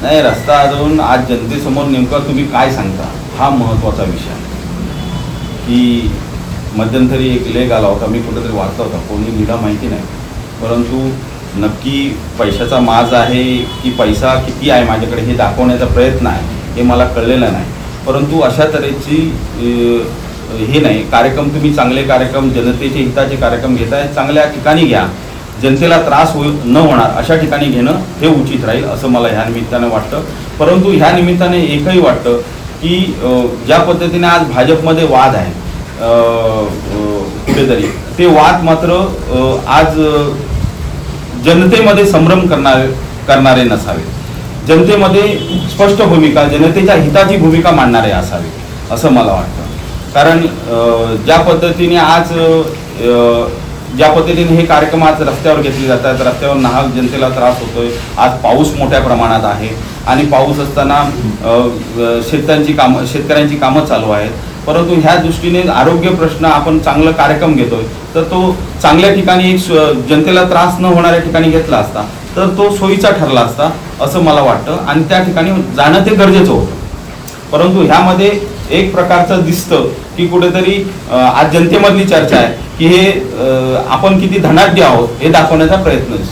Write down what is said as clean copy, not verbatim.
नाही, रस्ता अजून आज जनतेसमोर नेमका तुम्ही काय सांगता हा महत्त्वाचा विषय आहे. की मध्यंतरी एक लेख आला होता, मी कुठेतरी वाचला होता, कोणी लिहिला माहिती नाही, परंतु नक्की पैशाचा माज आहे की पैसा किती आहे माझ्याकडे हे दाखवण्याचा प्रयत्न आहे हे मला कळलेलं नाही. परंतु अशा तऱ्हेची हे नाही, कार्यक्रम तुम्ही चांगले कार्यक्रम जनतेचे हिताचे कार्यक्रम घेताय, चांगल्या ठिकाणी घ्या, जनतेला त्रास न होणार अशा ठिकाणी घेणं हे उचित राहील असं मला ह्या निमित्ताने वाटतं. परंतु ह्या निमित्ताने एकही वाटतं की ज्या पद्धतीने आज भाजपमध्ये वाद आहे कुठेतरी ते वाद मात्र आज जनतेमध्ये संभ्रम करणारे नसावे, जनतेमध्ये स्पष्ट भूमिका, जनतेच्या हिताची भूमिका मांडणारे असावे असं मला वाटतं. कारण ज्या पद्धतीने हे कार्यक्रम आज रस्त्यावर घेतले जातात, रस्त्यावर नाहक जनतेला त्रास होतोय, आज पाऊस मोठ्या प्रमाणात आहे आणि पाऊस असताना शेतकऱ्यांची कामं चालू आहेत, परंतु ह्या दृष्टीने आरोग्य प्रश्न आपण चांगला कार्यक्रम घेतोय तर तो चांगल्या ठिकाणी जनतेला त्रास न होणाऱ्या ठिकाणी घेतला असता तर तो सोयीचा ठरला असता असं मला वाटतं आणि त्या ठिकाणी जाणं ते गरजेचं होतं. परंतु ह्यामध्ये एक प्रकारचं दिसतं की कुठेतरी आज जनतेमधली चर्चा आहे की हे आपण किती धनाढ्य आहोत हे दाखवण्याचा प्रयत्न दिसतो.